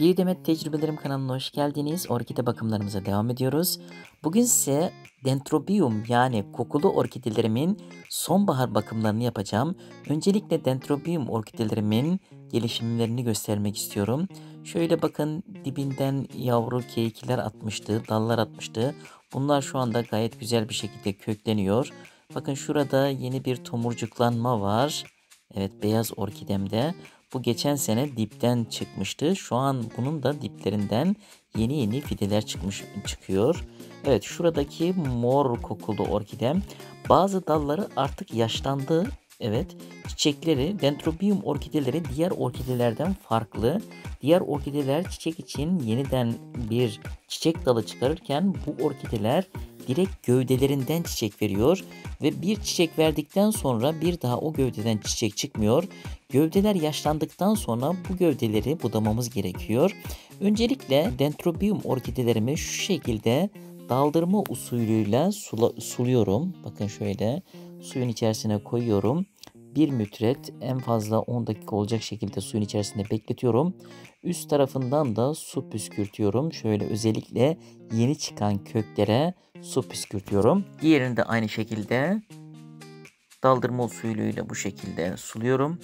Bir Demet Tecrübelerim kanalına hoş geldiniz. Orkide bakımlarımıza devam ediyoruz. Bugün size Dendrobium yani kokulu orkidelerimin sonbahar bakımlarını yapacağım. Öncelikle Dendrobium orkidelerimin gelişimlerini göstermek istiyorum. Şöyle bakın, dibinden yavru keyikler atmıştı, dallar atmıştı. Bunlar şu anda gayet güzel bir şekilde kökleniyor. Bakın şurada yeni bir tomurcuklanma var. Evet, beyaz orkidemde. Bu geçen sene dipten çıkmıştı. Şu an bunun da diplerinden yeni fideler çıkıyor. Evet, şuradaki mor kokulu orkidem. Bazı dalları artık yaşlandı. Evet, çiçekleri, Dendrobium orkideleri diğer orkidelerden farklı. Diğer orkideler çiçek için yeniden bir çiçek dalı çıkarırken bu orkideler direkt gövdelerinden çiçek veriyor ve bir çiçek verdikten sonra bir daha o gövdeden çiçek çıkmıyor. Gövdeler yaşlandıktan sonra bu gövdeleri budamamız gerekiyor. Öncelikle Dendrobium orkidelerimi şu şekilde daldırma usulüyle suluyorum. Bakın şöyle suyun içerisine koyuyorum. Bir müddet, en fazla 10 dakika olacak şekilde suyun içerisinde bekletiyorum. Üst tarafından da su püskürtüyorum. Şöyle özellikle yeni çıkan köklere su püskürtüyorum. Diğerini de aynı şekilde daldırma usulüyle bu şekilde suluyorum.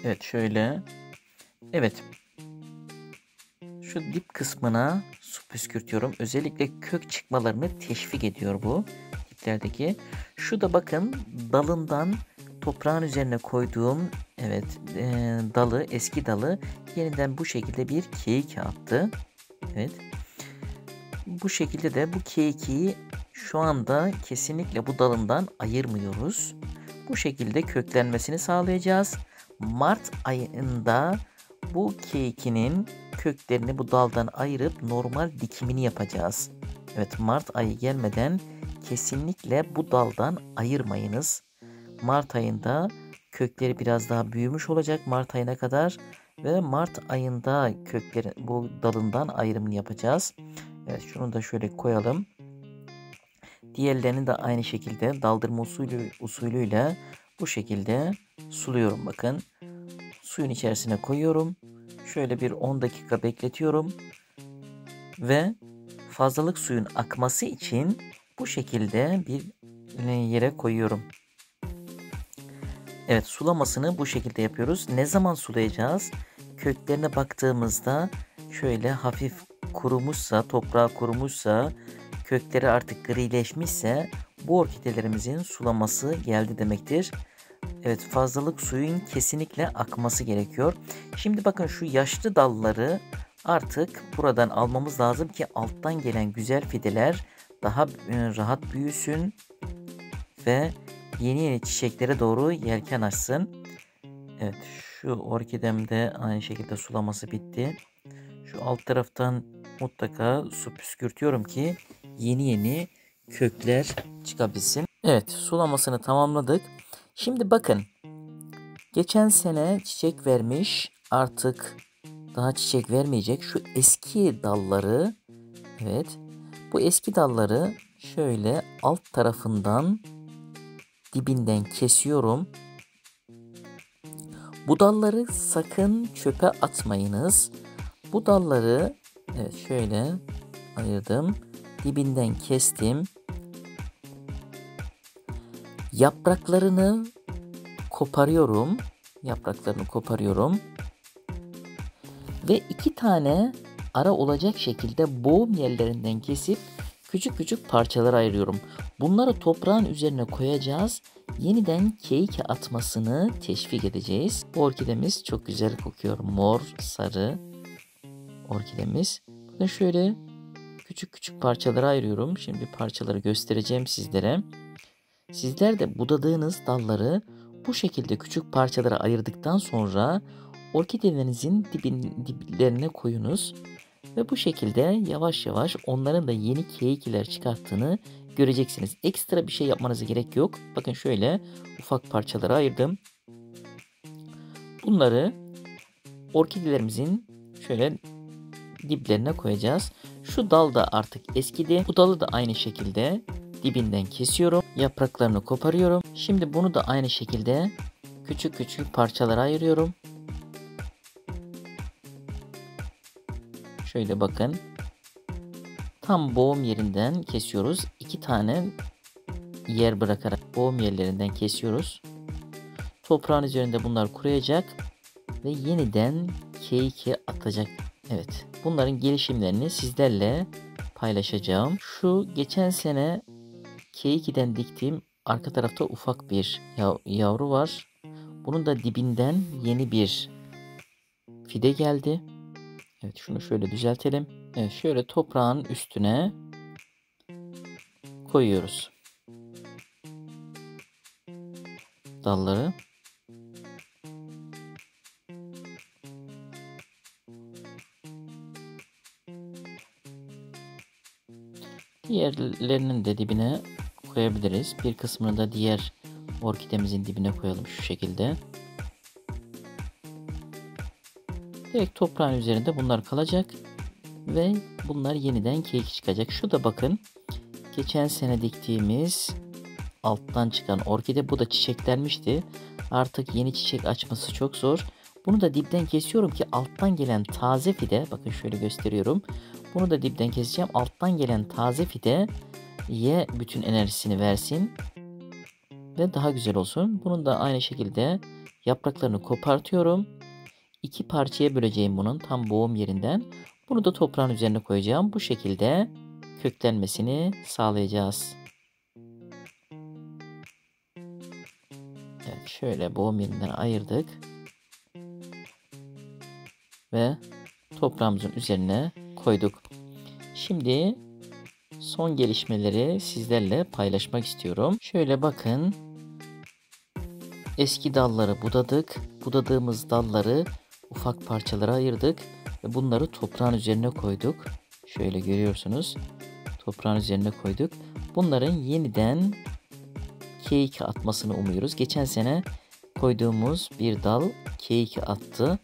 Evet, şöyle. Evet. Şu dip kısmına su püskürtüyorum. Özellikle kök çıkmalarını teşvik ediyor bu diplerdeki. Şu da bakın, dalından toprağın üzerine koyduğum dalı, eski dalı yeniden bu şekilde bir keyik attı. Evet. Bu şekilde de bu keyiği şu anda kesinlikle bu dalından ayırmıyoruz. Bu şekilde köklenmesini sağlayacağız. Mart ayında bu keyikinin köklerini bu daldan ayırıp normal dikimini yapacağız. Evet, Mart ayı gelmeden kesinlikle bu daldan ayırmayınız. Mart ayında kökleri biraz daha büyümüş olacak Mart ayına kadar ve Mart ayında kökleri bu dalından ayrımını yapacağız. Evet, şunu da şöyle koyalım. Diğerlerini de aynı şekilde daldırma usulüyle bu şekilde suluyorum bakın. Suyun içerisine koyuyorum. Şöyle bir 10 dakika bekletiyorum. Ve fazlalık suyun akması için bu şekilde bir yere koyuyorum. Evet, sulamasını bu şekilde yapıyoruz. Ne zaman sulayacağız? Köklerine baktığımızda şöyle hafif kurumuşsa, toprağı kurumuşsa, kökleri artık grileşmişse bu orkidelerimizin sulaması geldi demektir. Evet, fazlalık suyun kesinlikle akması gerekiyor. Şimdi bakın, şu yaşlı dalları artık buradan almamız lazım ki alttan gelen güzel fideler daha rahat büyüsün ve yeni çiçeklere doğru yelken açsın. Evet, şu orkidemde aynı şekilde sulaması bitti. Şu alt taraftan mutlaka su püskürtüyorum ki yeni kökler çıkabilsin. Evet, sulamasını tamamladık. Şimdi bakın, geçen sene çiçek vermiş, artık daha çiçek vermeyecek şu eski dalları, evet, bu eski dalları şöyle alt tarafından dibinden kesiyorum. Bu dalları sakın çöpe atmayınız. Bu dalları evet şöyle ayırdım. Dibinden kestim. Yapraklarını koparıyorum. Ve 2 tane ara olacak şekilde boğum yerlerinden kesip küçük parçalara ayırıyorum. Bunları toprağın üzerine koyacağız. Yeniden keyik atmasını teşvik edeceğiz. Bu orkidemiz çok güzel kokuyor. Mor, sarı orkidemiz. Bakın şöyle küçük parçalara ayırıyorum. Şimdi parçaları göstereceğim sizlere. Sizler de budadığınız dalları bu şekilde küçük parçalara ayırdıktan sonra orkidelerinizin diplerine koyunuz. Ve bu şekilde yavaş yavaş onların da yeni keyikler çıkarttığını göreceksiniz. Ekstra bir şey yapmanıza gerek yok. Bakın şöyle ufak parçalara ayırdım. Bunları orkidelerimizin şöyle diplerine koyacağız. Şu dal da artık eskidi. Bu dalı da aynı şekilde dibinden kesiyorum. Yapraklarını koparıyorum. Şimdi bunu da aynı şekilde küçük parçalara ayırıyorum. Şöyle bakın. Tam boğum yerinden kesiyoruz. 2 tane yer bırakarak boğum yerlerinden kesiyoruz. Toprağın üzerinde bunlar kuruyacak ve yeniden K2 atacak. Evet, bunların gelişimlerini sizlerle paylaşacağım. Şu geçen sene K2'den diktiğim arka tarafta ufak bir yavru var. Bunun da dibinden yeni bir fide geldi. Evet, şunu şöyle düzeltelim. Evet, şöyle toprağın üstüne koyuyoruz dalları. Diğerlerinin de dibine koyabiliriz. Bir kısmını da diğer orkidemizin dibine koyalım şu şekilde. Direkt toprağın üzerinde bunlar kalacak ve bunlar yeniden keyik çıkacak. Şu da bakın, geçen sene diktiğimiz alttan çıkan orkide, bu da çiçeklenmişti. Artık yeni çiçek açması çok zor. Bunu da dipten kesiyorum ki alttan gelen taze fide, bakın şöyle gösteriyorum. Bunu da dipten keseceğim. Alttan gelen taze fideye bütün enerjisini versin ve daha güzel olsun. Bunun da aynı şekilde yapraklarını kopartıyorum. 2 parçaya böleceğim bunun tam boğum yerinden. Bunu da toprağın üzerine koyacağım. Bu şekilde köklenmesini sağlayacağız. Evet, şöyle boğum yerinden ayırdık. Ve toprağımızın üzerine koyduk. Şimdi son gelişmeleri sizlerle paylaşmak istiyorum. Şöyle bakın. Eski dalları budadık. Budadığımız dalları ufak parçalara ayırdık ve bunları toprağın üzerine koyduk. Şöyle görüyorsunuz. Toprağın üzerine koyduk. Bunların yeniden K2 atmasını umuyoruz. Geçen sene koyduğumuz bir dal K2 attı.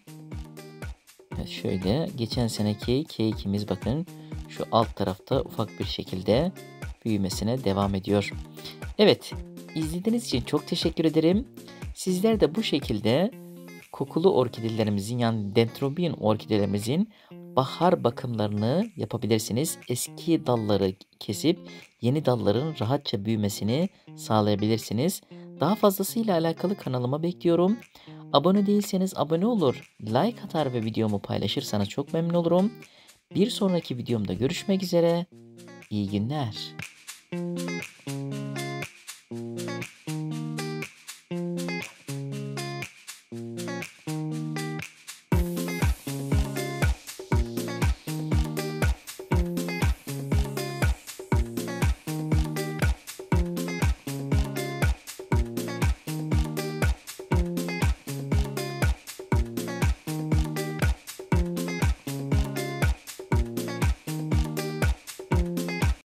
Evet, şöyle geçen seneki K2'miz bakın şu alt tarafta ufak bir şekilde büyümesine devam ediyor. Evet, izlediğiniz için çok teşekkür ederim. Sizler de bu şekilde kokulu orkidelerimizin, yani Dendrobium orkidelerimizin bahar bakımlarını yapabilirsiniz. Eski dalları kesip yeni dalların rahatça büyümesini sağlayabilirsiniz. Daha fazlasıyla alakalı kanalıma bekliyorum. Abone değilseniz abone olur, like atar ve videomu paylaşırsanız çok memnun olurum. Bir sonraki videomda görüşmek üzere. İyi günler.